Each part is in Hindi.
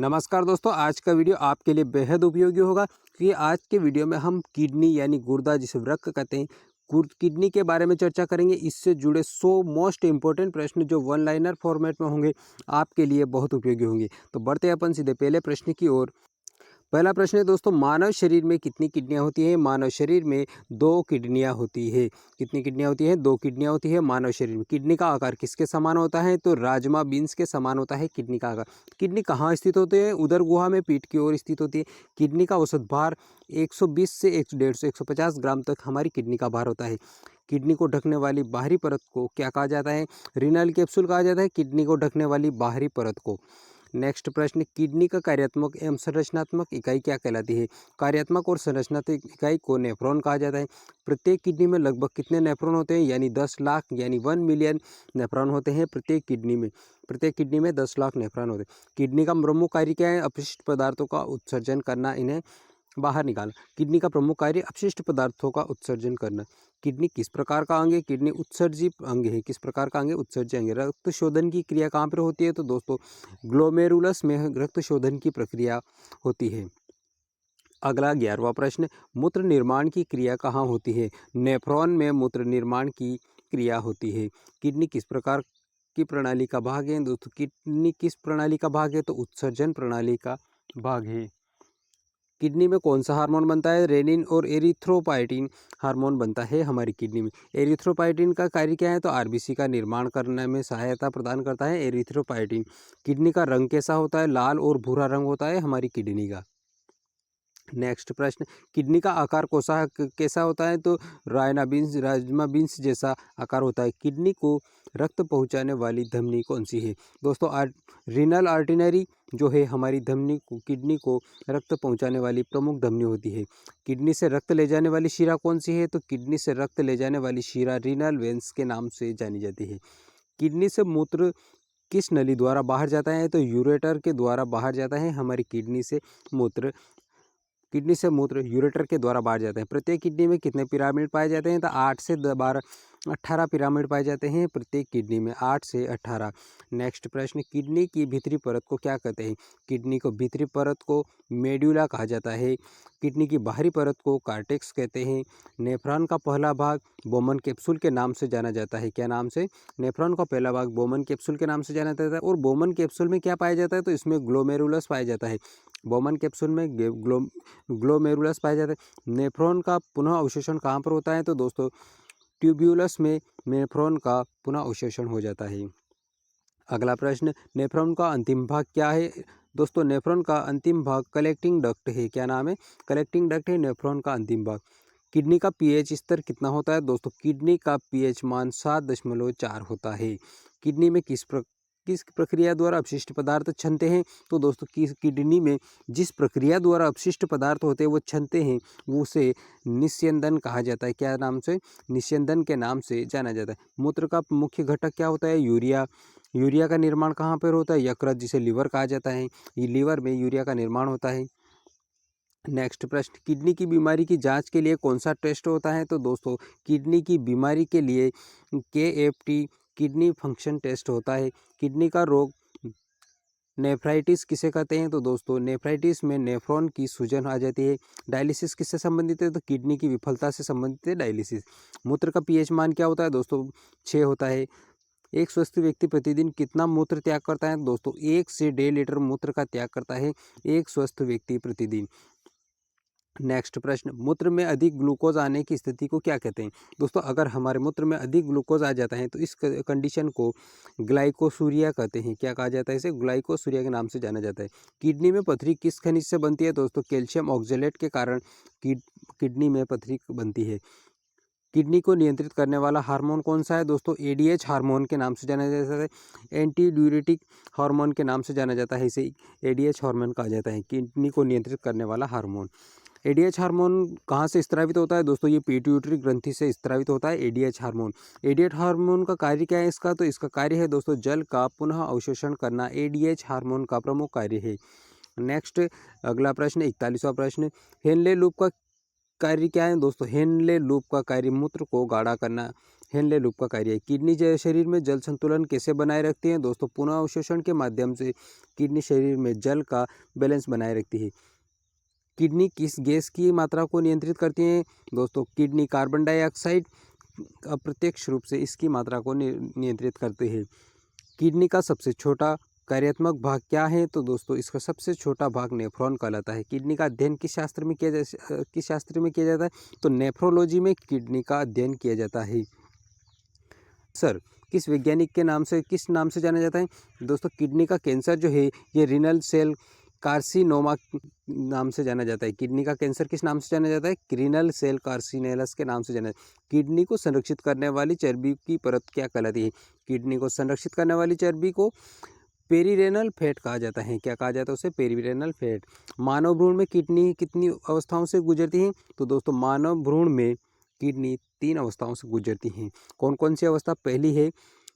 नमस्कार दोस्तों, आज का वीडियो आपके लिए बेहद उपयोगी होगा क्योंकि आज के वीडियो में हम किडनी यानी गुर्दा जिसे वृक्क कहते हैं किडनी के बारे में चर्चा करेंगे। इससे जुड़े 100 मोस्ट इंपॉर्टेंट प्रश्न जो वन लाइनर फॉर्मेट में होंगे आपके लिए बहुत उपयोगी होंगे। तो बढ़ते हैं अपन सीधे पहले प्रश्न की ओर। पहला प्रश्न है दोस्तों, मानव शरीर में कितनी किडनियां होती हैं? मानव शरीर में 2 किडनियां होती है। कितनी किडनियां होती हैं? 2 किडनियां होती है मानव शरीर में। किडनी का आकार किसके समान होता है? तो राजमा बीन्स के समान होता है किडनी का आकार। किडनी कहाँ स्थित होती है? उदर गुहा में पीठ की ओर स्थित होती है। किडनी का औसत भार 120 से 150 150 ग्राम तक हमारी किडनी का भार होता है। किडनी को ढकने वाली बाहरी परत को क्या कहा जाता है? रीनल कैप्सूल कहा जाता है किडनी को ढकने वाली बाहरी परत को। नेक्स्ट प्रश्न, किडनी का कार्यात्मक एवं संरचनात्मक इकाई क्या कहलाती है? कार्यात्मक और संरचनात्मक इकाई को नेफ्रॉन कहा जाता है। प्रत्येक किडनी में लगभग कितने नेफ्रॉन होते हैं? यानी 10 लाख यानी 1 मिलियन नेफ्रॉन होते हैं प्रत्येक किडनी में। प्रत्येक किडनी में 10 लाख नेफ्रॉन होते हैं। किडनी का प्रमुख कार्य क्या है? अपशिष्ट पदार्थों का उत्सर्जन करना, इन्हें बाहर निकालना। किडनी का प्रमुख कार्य अपशिष्ट पदार्थों का उत्सर्जन करना। किडनी किस प्रकार का अंग है? किडनी उत्सर्जित अंग है। किस प्रकार का अंग है? उत्सर्जित अंग है। रक्त शोधन की क्रिया कहाँ पर होती है? तो दोस्तों ग्लोमेरुलस में रक्त शोधन की प्रक्रिया होती है। अगला 11वां प्रश्न, मूत्र निर्माण की क्रिया कहाँ होती है? नेफ्रॉन में मूत्र निर्माण की क्रिया होती है। किडनी किस प्रकार की प्रणाली का भाग है? दोस्तों किडनी किस प्रणाली का भाग है? तो उत्सर्जन प्रणाली का भाग है। किडनी में कौन सा हार्मोन बनता है? रेनिन और एरिथ्रोपाइटिन हार्मोन बनता है हमारी किडनी में। एरिथ्रोपाइटिन का कार्य क्या है? तो आरबीसी का निर्माण करने में सहायता प्रदान करता है एरिथ्रोपाइटिन। किडनी का रंग कैसा होता है? लाल और भूरा रंग होता है हमारी किडनी का। नेक्स्ट प्रश्न, किडनी का आकार कैसा होता है? तो राजमा बीन्स जैसा आकार होता है। किडनी को रक्त पहुंचाने वाली धमनी कौन सी है? दोस्तों रीनल आर्टरी जो है हमारी धमनी को किडनी को रक्त पहुंचाने वाली प्रमुख धमनी होती है। किडनी से रक्त ले जाने वाली शिरा कौन सी है? तो किडनी से रक्त ले जाने वाली शिरा रीनल वेंस के नाम से जानी जाती है। किडनी से मूत्र किस नली द्वारा बाहर जाता है? तो यूरेटर के द्वारा बाहर जाता है हमारी किडनी से मूत्र। किडनी से मूत्र यूरेटर के द्वारा बाहर जाते हैं। प्रत्येक किडनी में कितने पिरामिड पाए जाते हैं? तो 8 से 12 18 पिरामिड पाए जाते हैं प्रत्येक किडनी में, 8 से 18। नेक्स्ट प्रश्न, किडनी की भीतरी परत को क्या कहते हैं? किडनी को भीतरी परत को मेड्यूला कहा जाता है। किडनी की बाहरी परत को कार्टेक्स कहते हैं। नेफ्रॉन का पहला भाग बोमन कैप्सूल के नाम से जाना जाता है। क्या नाम से? नेफ्रॉन का पहला भाग बोमन कैप्सूल के नाम से जाना जाता है। और बोमन कैप्सूल में क्या पाया जाता है? तो इसमें ग्लोमेरुलस पाया जाता है। बोमन कैप्सूल में ग्लोमेरुलस पाया जाता है। नेफ्रॉन का पुनः अवशोषण कहाँ पर होता है? तो दोस्तों ट्यूब्यूलस में नेफ्रॉन का पुनः अवशोषण हो जाता है। अगला प्रश्न, नेफ्रॉन का अंतिम भाग क्या है? दोस्तों नेफ्रॉन का अंतिम भाग कलेक्टिंग डक्ट है। क्या नाम है? कलेक्टिंग डक्ट है नेफ्रॉन का अंतिम भाग। किडनी का पीएच स्तर कितना होता है? दोस्तों किडनी का पीएच मान 7.4 होता है। किडनी में किस प्रक्रिया द्वारा अपशिष्ट पदार्थ छनते हैं? तो दोस्तों किडनी में जिस प्रक्रिया द्वारा अपशिष्ट पदार्थ होते हैं वो छनते हैं वो उसे निस्यंदन कहा जाता है। क्या नाम से? निस्यंदन के नाम से जाना जाता है। मूत्र का मुख्य घटक क्या होता है? यूरिया। यूरिया का निर्माण कहाँ पर होता है? यकृत जिसे लीवर कहा जाता है। ये लीवर में यूरिया का निर्माण होता है। नेक्स्ट प्रश्न, किडनी की बीमारी की जांच के लिए कौन सा टेस्ट होता है? तो दोस्तों किडनी की बीमारी के लिए KFT किडनी फंक्शन टेस्ट होता है। किडनी का रोग नेफ्राइटिस किसे कहते हैं? तो दोस्तों नेफ्राइटिस में नेफ्रॉन की सूजन आ जाती है। डायलिसिस किससे संबंधित है? तो किडनी की विफलता से संबंधित है डायलिसिस। मूत्र का पीएच मान क्या होता है? दोस्तों 6 होता है। एक स्वस्थ व्यक्ति प्रतिदिन कितना मूत्र त्याग करता है? दोस्तों 1 से 1.5 लीटर मूत्र का त्याग करता है एक स्वस्थ व्यक्ति प्रतिदिन। नेक्स्ट प्रश्न, मूत्र में अधिक ग्लूकोज आने की स्थिति को क्या कहते हैं? दोस्तों अगर हमारे मूत्र में अधिक ग्लूकोज आ जाता है तो इस कंडीशन को ग्लाइकोसूरिया कहते हैं। क्या कहा जाता है? इसे ग्लाइकोसूरिया के नाम से जाना जाता है। किडनी में पथरी किस खनिज से बनती है? दोस्तों कैल्शियम ऑक्जेलेट के कारण किडनी में पथरी बनती है। किडनी को नियंत्रित करने वाला हार्मोन कौन सा है? दोस्तों ADH हार्मोन के नाम से जाना जाता है। एंटी ड्यूरेटिक हार्मोन के नाम से जाना जाता है। इसे ADH हार्मोन कहा जाता है, किडनी को नियंत्रित करने वाला हार्मोन। ADH हार्मोन कहाँ से स्रावित होता है? दोस्तों ये पिट्यूटरी ग्रंथि से स्रावित होता है ADH हार्मोन। ADH हार्मोन का कार्य क्या है इसका? तो इसका कार्य है दोस्तों जल का पुनः अवशोषण करना। ADH हार्मोन का प्रमुख कार्य है। नेक्स्ट अगला प्रश्न 41वां प्रश्न, हेनले लूप का कार्य क्या है? दोस्तों हेनले लूप का कार्य मूत्र को गाढ़ा करना हेनले लूप का कार्य है। किडनी शरीर में जल संतुलन कैसे बनाए रखती है दोस्तों? पुनः अवशोषण के माध्यम से किडनी शरीर में जल का बैलेंस बनाए रखती है। किडनी किस गैस की मात्रा को नियंत्रित करती है दोस्तों? किडनी कार्बन डाइऑक्साइड अप्रत्यक्ष रूप से इसकी मात्रा को नियंत्रित करती है। किडनी का सबसे छोटा कार्यात्मक भाग क्या है? तो दोस्तों इसका सबसे छोटा भाग नेफ्रॉन कहलाता है। किडनी का अध्ययन किस शास्त्र में किया जाता है? तो नेफ्रोलॉजी में किडनी का अध्ययन किया जाता है। सर, किस वैज्ञानिक के किस नाम से जाना जाता है? दोस्तों किडनी का कैंसर जो है ये रीनल सेल कार्सिनोमा नाम से जाना जाता है। किडनी का कैंसर किस नाम से जाना जाता है? रीनल सेल कार्सिनेलस के नाम से जाना जाता है। किडनी को संरक्षित करने वाली चर्बी की परत क्या कहलाती है? किडनी को संरक्षित करने वाली चर्बी को पेरिरेनल फैट कहा जाता है। क्या कहा जाता है उसे? Perirenal fat. मानव भ्रूण में किडनी कितनी अवस्थाओं से गुजरती है? तो दोस्तों मानव भ्रूण में किडनी 3 अवस्थाओं से गुजरती हैं। कौन कौन सी अवस्था? पहली है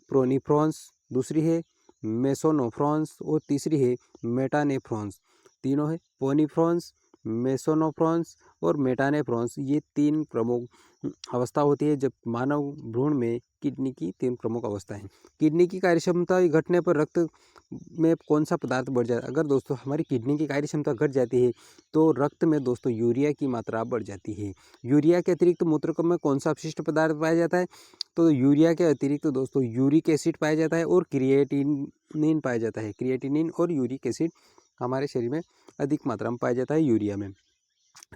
प्रोनीफ्रॉन्स, दूसरी है मेसोनोफ्रॉन्स और तीसरी है मेटानेफ्रॉन्स। तीनों है पोनीफ्रॉन्स, मेसोनोफ्रॉन्स और मेटानेफ्रॉन्स। ये 3 प्रमुख अवस्था होती है जब मानव भ्रूण में किडनी की 3 प्रमुख अवस्था हैं। किडनी की कार्यक्षमता घटने पर रक्त में कौन सा पदार्थ बढ़ जाता है? अगर दोस्तों हमारी किडनी की कार्यक्षमता घट जाती है तो रक्त में दोस्तों यूरिया की मात्रा बढ़ जाती है। यूरिया के अतिरिक्त मूत्र में कौन सा अपशिष्ट पदार्थ पाया जाता है? तो यूरिया के अतिरिक्त दोस्तों यूरिक एसिड पाया जाता है और क्रिएटिनिन पाया जाता है। क्रिएटिनिन और यूरिक एसिड हमारे शरीर में अधिक मात्रा में पाया जाता है यूरिया में।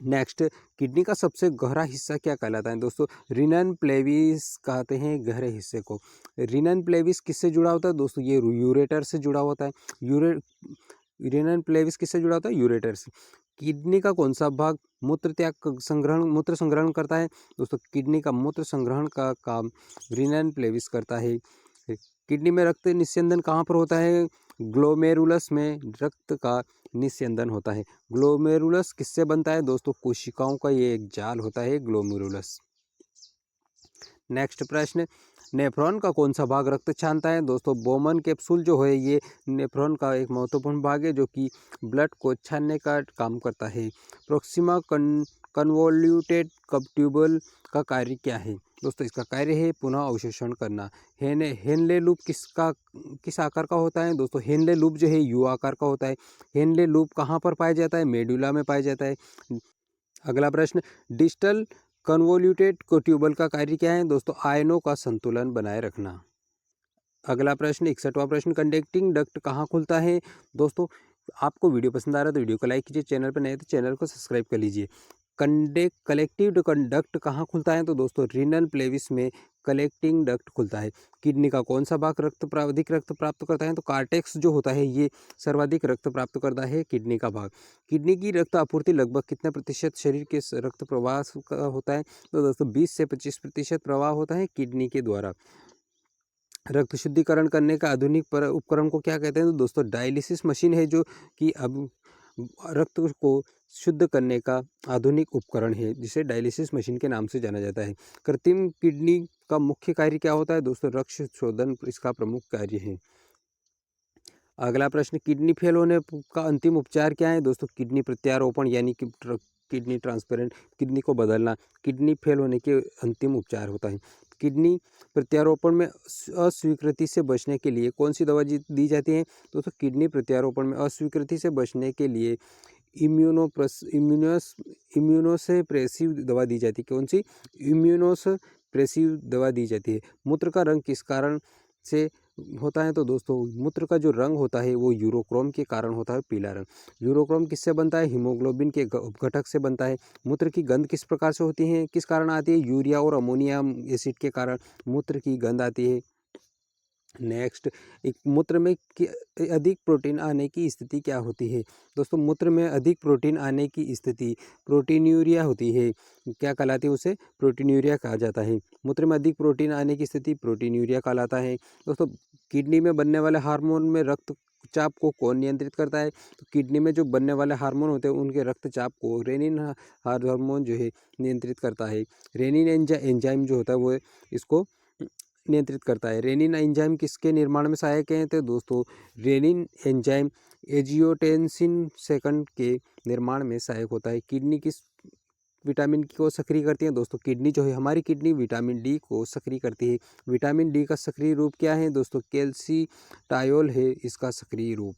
नेक्स्ट, किडनी का सबसे गहरा हिस्सा क्या कहलाता है दोस्तों? रिनन प्लेविस कहते हैं गहरे हिस्से को। रिनन प्लेविस किससे जुड़ा होता है दोस्तों? ये यूरेटर से जुड़ा होता है। रिनन प्लेविस किससे जुड़ा होता है? यूरेटर से। किडनी का कौन सा भाग मूत्र संग्रहण करता है दोस्तों? किडनी का मूत्र संग्रहण का काम रिनन प्लेविस करता है। किडनी में रक्त निस्यंदन कहाँ पर होता है? ग्लोमेरुलस में रक्त का निस्यंदन होता है। ग्लोमेरुलस किससे बनता है दोस्तों? कोशिकाओं का ये एक जाल होता है ग्लोमेरुलस। नेक्स्ट प्रश्न, नेफ्रॉन का कौन सा भाग रक्त छानता है दोस्तों? बोमन कैप्सूल जो है ये नेफ्रॉन का एक महत्वपूर्ण भाग है जो कि ब्लड को छानने का काम करता है। प्रोक्सिमा कन्वोल्यूटेड ट्यूबल का कार्य क्या है दोस्तों? इसका कार्य है पुनः अवशोषण करना। हेनले लूप किस आकार का होता है दोस्तों? हेनले लूप जो है यू आकार का होता है। हेनले लूप कहाँ पर पाया जाता है? मेडुला में पाया जाता है। अगला प्रश्न, डिस्टल कन्वोल्यूटेड ट्यूबल का कार्य क्या है दोस्तों? आयनों का संतुलन बनाए रखना। अगला प्रश्न 61वां प्रश्न, कंडक्टिंग डक्ट कहाँ खुलता है दोस्तों? आपको वीडियो पसंद आ रहा है तो वीडियो को लाइक कीजिए, चैनल पर नए तो चैनल को सब्सक्राइब कर लीजिए। कलेक्टिव कंडक्ट कहाँ खुलता है तो दोस्तों रीनल प्लेविस में कलेक्टिंग डक्ट खुलता है। किडनी का कौन सा भाग अधिक रक्त प्राप्त करता है? तो कार्टेक्स जो होता है ये सर्वाधिक रक्त प्राप्त करता है किडनी का भाग। किडनी की रक्त आपूर्ति लगभग कितने प्रतिशत शरीर के रक्त प्रवाह का होता है? तो दोस्तों 20 से 25% प्रवाह होता है किडनी के द्वारा। रक्त शुद्धिकरण करने का आधुनिक उपकरण को क्या कहते हैं? तो दोस्तों डायलिसिस मशीन है जो कि अब रक्त को शुद्ध करने का आधुनिक उपकरण है जिसे डायलिसिस मशीन के नाम से जाना जाता है। कृत्रिम किडनी का मुख्य कार्य क्या होता है दोस्तों? रक्त शोधन इसका प्रमुख कार्य है। अगला प्रश्न, किडनी फेल होने का अंतिम उपचार क्या है दोस्तों? किडनी प्रत्यारोपण यानी कि किडनी ट्रांसप्लांट, किडनी को बदलना किडनी फेल होने के अंतिम उपचार होता है। किडनी प्रत्यारोपण में अस्वीकृति से बचने के लिए कौन सी दवा दी जाती है दोस्तों? किडनी प्रत्यारोपण में अस्वीकृति से बचने के लिए इम्यूनोसप्रेसिव दवा दी जाती है। कौन सी? इम्यूनोसप्रेसिव दवा दी जाती है। मूत्र का रंग किस कारण से होता है? तो दोस्तों मूत्र का जो रंग होता है वो यूरोक्रोम के कारण होता है, पीला रंग। यूरोक्रोम किससे बनता है? हीमोग्लोबिन के घटक से बनता है। मूत्र की गंध किस प्रकार से होती है, किस कारण आती है? यूरिया और अमोनिया एसिड के कारण मूत्र की गंध आती है। नेक्स्ट, एक मूत्र में अधिक प्रोटीन आने की स्थिति क्या होती है दोस्तों? मूत्र में अधिक प्रोटीन आने की स्थिति प्रोटीनयूरिया होती है। क्या कहलाती है उसे? प्रोटीनयूरिया कहा जाता है। मूत्र में अधिक प्रोटीन आने की स्थिति प्रोटीनयूरिया कहलाता है। दोस्तों किडनी में बनने वाले हार्मोन में रक्तचाप को कौन नियंत्रित करता है? तो किडनी में जो बनने वाले हार्मोन होते हैं उनके रक्तचाप को रेनिन हार्मोन जो है नियंत्रित करता है। रेनिन एंजाइम जो होता है वो इसको नियंत्रित करता है। रेनिन एंजाइम किसके निर्माण में सहायक है? तो दोस्तों रेनिन एंजाइम एजियोटेंसिन सेकंड के निर्माण में सहायक होता है। किडनी किस विटामिन को सक्रिय करती हैं दोस्तों? किडनी जो है हमारी किडनी विटामिन डी को सक्रिय करती है। विटामिन डी का सक्रिय रूप क्या है दोस्तों? कैल्सिटायोल है इसका सक्रिय रूप।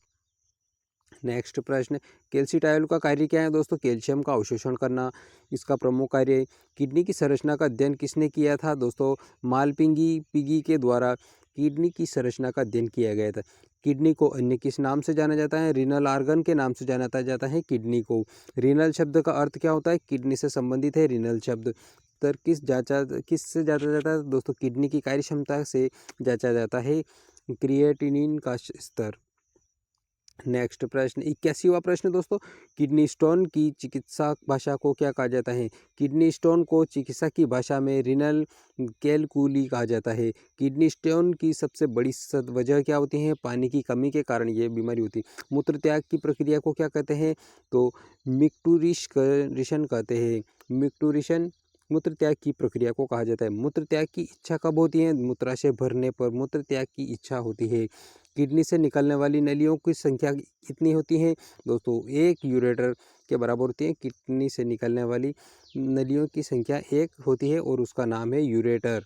नेक्स्ट प्रश्न, कैल्सिटायोल का कार्य क्या है दोस्तों? कैल्शियम का अवशोषण करना इसका प्रमुख कार्य है। किडनी की संरचना का अध्ययन किसने किया था दोस्तों? मालपिंगी के द्वारा किडनी की संरचना का अध्ययन किया गया था। किडनी को अन्य किस नाम से जाना जाता है? रीनल आर्गन के नाम से जाना जाता है किडनी को। रीनल शब्द का अर्थ क्या होता है? किडनी से संबंधित है रीनल शब्द। तर किससे जांचा जाता है दोस्तों? किडनी की कार्य क्षमता से जांचा जाता है क्रिएटिनिन का स्तर। नेक्स्ट प्रश्न 81वां प्रश्न दोस्तों, किडनी स्टोन की चिकित्सा भाषा को क्या कहा जाता है? किडनी स्टोन को चिकित्सा की भाषा में रीनल कैलकुली कहा जाता है। किडनी स्टोन की सबसे बड़ी वजह क्या होती है? पानी की कमी के कारण ये बीमारी होती है। मूत्र त्याग की प्रक्रिया को क्या कहते हैं? तो मिक्टूरिशन कहते हैं। मिक्टूरिशन मूत्र त्याग की प्रक्रिया को कहा जाता है। मूत्र त्याग की इच्छा कब होती है? मूत्राशय भरने पर मूत्र त्याग की इच्छा होती है। किडनी से निकलने वाली नलियों की संख्या कितनी होती है दोस्तों? 1 यूरेटर के बराबर होती है। किडनी से निकलने वाली नलियों की संख्या 1 होती है और उसका नाम है यूरेटर।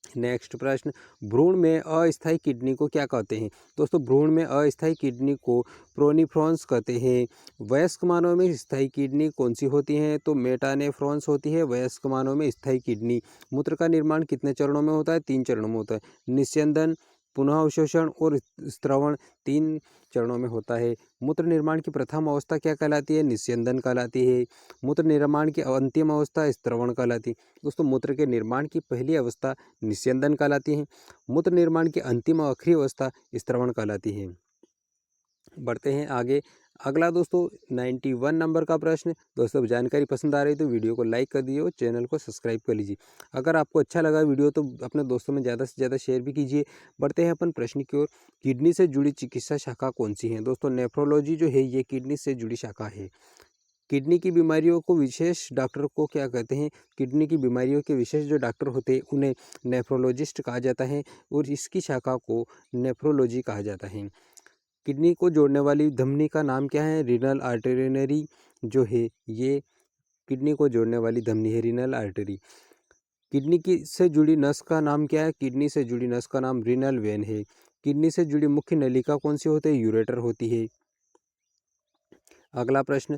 नेक्स्ट प्रश्न, भ्रूण में अस्थायी किडनी को क्या कहते हैं दोस्तों? भ्रूण में अस्थायी किडनी को प्रोनीफ्रॉन्स कहते हैं। वयस्क मानव में स्थायी किडनी कौन सी होती है? तो मेटानेफ्रॉन्स होती है वयस्क मानव में स्थायी किडनी। मूत्र का निर्माण कितने चरणों में होता है? 3 चरणों में होता है। निस्यंदन, पुनः अवशोषण और स्त्रवण 3 चरणों में होता है। मूत्र निर्माण की प्रथम अवस्था क्या कहलाती है? निस्यंदन कहलाती है। मूत्र निर्माण की अंतिम अवस्था स्त्रवण कहलाती है। दोस्तों मूत्र के निर्माण की पहली अवस्था निस्यंदन कहलाती है। मूत्र निर्माण की अंतिम और आखिरी अवस्था स्त्रवण कहलाती है। बढ़ते हैं आगे। अगला दोस्तों 91 नंबर का प्रश्न। दोस्तों जानकारी पसंद आ रही तो वीडियो को लाइक कर दीजिए और चैनल को सब्सक्राइब कर लीजिए। अगर आपको अच्छा लगा वीडियो तो अपने दोस्तों में ज़्यादा से ज़्यादा शेयर भी कीजिए। बढ़ते हैं अपन प्रश्न की ओर। किडनी से जुड़ी चिकित्सा शाखा कौन सी है दोस्तों? नेफ्रोलॉजी जो है ये किडनी से जुड़ी शाखा है। किडनी की बीमारियों को विशेष डॉक्टर को क्या कहते हैं? किडनी की बीमारियों के विशेष जो डॉक्टर होते हैं उन्हें नेफ्रोलॉजिस्ट कहा जाता है और इसकी शाखा को नेफ्रोलॉजी कहा जाता है। किडनी को जोड़ने वाली धमनी का नाम क्या है? रीनल आर्टेरिनरी जो है ये किडनी को जोड़ने वाली धमनी है, रीनल आर्टरी। किडनी की से जुड़ी नस का नाम क्या है? किडनी से जुड़ी नस का नाम रीनल वेन है। किडनी से जुड़ी मुख्य नलिका कौन सी होती है? यूरेटर होती है। अगला प्रश्न,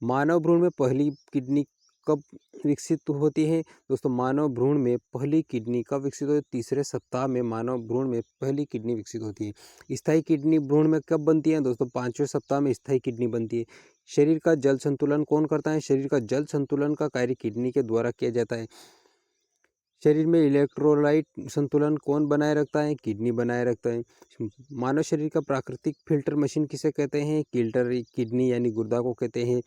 मानव भ्रूण में पहली किडनी कब विकसित होती है दोस्तों? मानव भ्रूण में पहली किडनी कब विकसित होती है? तीसरे सप्ताह में मानव भ्रूण में पहली किडनी विकसित होती है। स्थायी किडनी भ्रूण में कब बनती है दोस्तों? 5वें सप्ताह में स्थायी किडनी बनती है। शरीर का जल संतुलन कौन करता है? शरीर का जल संतुलन का कार्य किडनी के द्वारा किया जाता है। शरीर में इलेक्ट्रोलाइट संतुलन कौन बनाए रखता है? किडनी बनाए रखता है। मानव शरीर का प्राकृतिक फिल्टर मशीन किसे कहते हैं? किल्टर किडनी यानी गुर्दा को कहते हैं।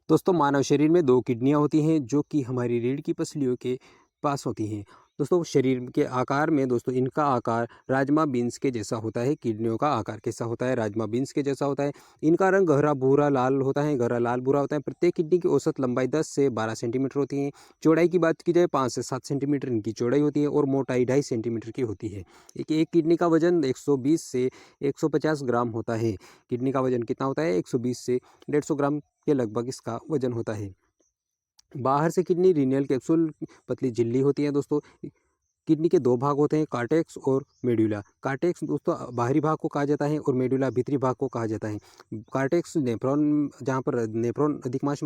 दोस्तों मानव शरीर में 2 किडनियां होती हैं जो कि हमारी रीढ़ की पसलियों के पास होती हैं। दोस्तों शरीर के आकार में दोस्तों इनका आकार राजमा बीन्स के जैसा होता है। किडनियों का आकार कैसा होता है? राजमा बीन्स के जैसा होता है। इनका रंग गहरा भूरा लाल होता है, गहरा लाल भूरा होता है। प्रत्येक किडनी की औसत लंबाई 10 से 12 सेंटीमीटर होती है। चौड़ाई की बात की जाए 5 से 7 सेंटीमीटर इनकी चौड़ाई होती है और मोटाई 2.5 सेंटीमीटर की होती है। एक किडनी का वजन 120 से 150 ग्राम होता है। किडनी का वजन कितना होता है? 120 से 150 ग्राम के लगभग इसका वजन होता है। बाहर से किडनी रीनल कैप्सूल पतली झिल्ली होती है दोस्तों। किडनी के 2 भाग होते हैं, कार्टेक्स और मेडुला। कार्टेक्स दोस्तों बाहरी भाग को कहा जाता है और मेडुला भीतरी भाग को कहा जाता है। कार्टेक्स नेफ्रॉन जहाँ पर नेफ्रॉन अधिकांश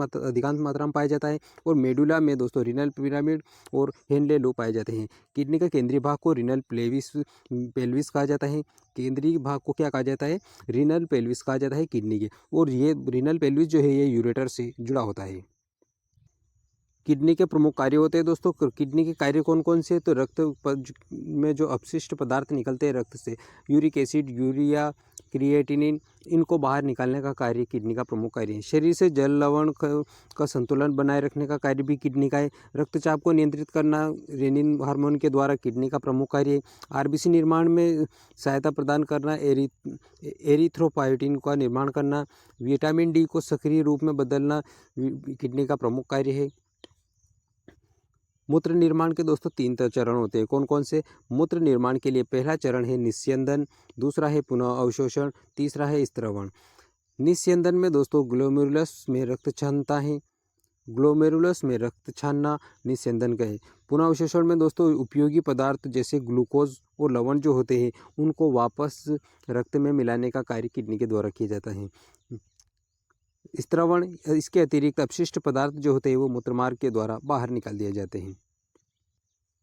मात्रा में पाया जाता है और मेडुला में दोस्तों रीनल पिरामिड और हेनले लूप पाए जाते हैं। किडनी का केंद्रीय भाग को रीनल पेल्विस कहा जाता है। केंद्रीय भाग को क्या कहा जाता है? रीनल पेल्विस कहा जाता है किडनी के। और ये रीनल पेल्विस जो है ये यूरेटर से जुड़ा होता है। किडनी के प्रमुख कार्य होते हैं दोस्तों। किडनी के कार्य कौन कौन से? तो रक्त में जो अपशिष्ट पदार्थ निकलते हैं रक्त से, यूरिक एसिड, यूरिया, क्रिएटिनिन, इनको बाहर निकालने का कार्य किडनी का प्रमुख कार्य है। शरीर से जल लवण का संतुलन बनाए रखने का कार्य भी किडनी का है। रक्तचाप को नियंत्रित करना रेनिन हार्मोन के द्वारा किडनी का प्रमुख कार्य है। आरबीसी निर्माण में सहायता प्रदान करना, एरिथ्रोपाइटिन का निर्माण करना, विटामिन डी को सक्रिय रूप में बदलना किडनी का प्रमुख कार्य है। मूत्र निर्माण के दोस्तों 3 चरण होते हैं। कौन कौन से? मूत्र निर्माण के लिए पहला चरण है निस्यंदन, दूसरा है पुनः अवशोषण, तीसरा है स्त्रवण। निस्यंदन में दोस्तों ग्लोमेरुलस में रक्त क्षमता है। ग्लोमेरुलस में रक्त छानना, निस्यंदन कहें। पुनर्अवशोषण में दोस्तों उपयोगी पदार्थ जैसे ग्लूकोज और लवण जो होते हैं उनको वापस रक्त में मिलाने का कार्य किडनी के द्वारा किया जाता है। स्त्रवण, इसके अतिरिक्त अपशिष्ट पदार्थ जो होते हैं वो मूत्रमार्ग के द्वारा बाहर निकाल दिए जाते हैं।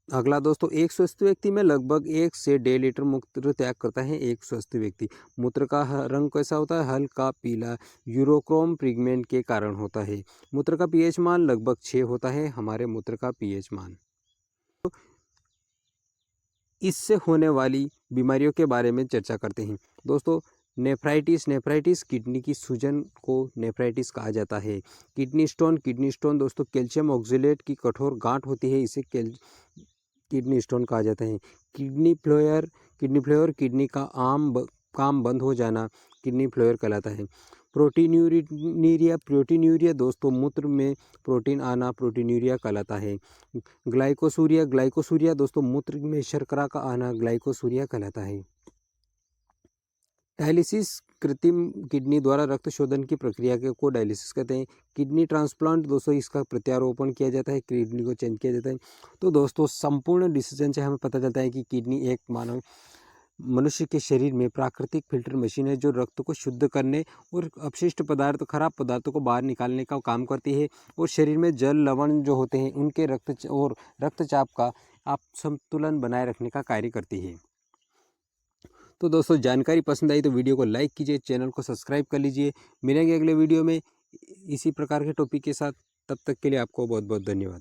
अगला दोस्तों, एक स्वस्थ व्यक्ति में लगभग 1 से 1.5 लीटर मूत्र त्याग करता है एक स्वस्थ व्यक्ति। मूत्र का रंग कैसा होता है? हल्का पीला, यूरोक्रोम पिगमेंट के कारण होता है। मूत्र का पीएच मान लगभग 6 होता है हमारे मूत्र का पीएच मान। इससे होने वाली बीमारियों के बारे में चर्चा करते हैं। दोस्तों, नेफ्राइटिस किडनी की सूजन को नेफ्राइटिस कहा जाता है। किडनी स्टोन दोस्तों कैल्शियम ऑक्जेलेट की कठोर गांठ होती है, इसे किडनी स्टोन कहा जाता है। किडनी फ्लोयर किडनी का काम बंद हो जाना किडनी फ्लोयर कहलाता है। प्रोटीनूरिया दोस्तों मूत्र में प्रोटीन आना प्रोटीनूरिया कहलाता है। ग्लाइकोसूरिया दोस्तों मूत्र में शर्करा का आना ग्लाइकोसूरिया कहलाता है। डायलिसिस कृत्रिम किडनी द्वारा रक्त शोधन की प्रक्रिया को डायलिसिस कहते हैं। किडनी ट्रांसप्लांट दोस्तों इसका प्रत्यारोपण किया जाता है, किडनी को चेंज किया जाता है। तो दोस्तों संपूर्ण डिसीजन से हमें पता चलता है कि किडनी एक मनुष्य के शरीर में प्राकृतिक फिल्टर मशीन है जो रक्त को शुद्ध करने और अपशिष्ट पदार्थ खराब पदार्थों को बाहर निकालने का काम करती है और शरीर में जल लवण जो होते हैं उनके रक्तचाप का आप संतुलन बनाए रखने का कार्य करती है। तो दोस्तों जानकारी पसंद आई तो वीडियो को लाइक कीजिए, चैनल को सब्सक्राइब कर लीजिए। मिलेंगे अगले वीडियो में इसी प्रकार के टॉपिक के साथ, तब तक के लिए आपको बहुत बहुत धन्यवाद।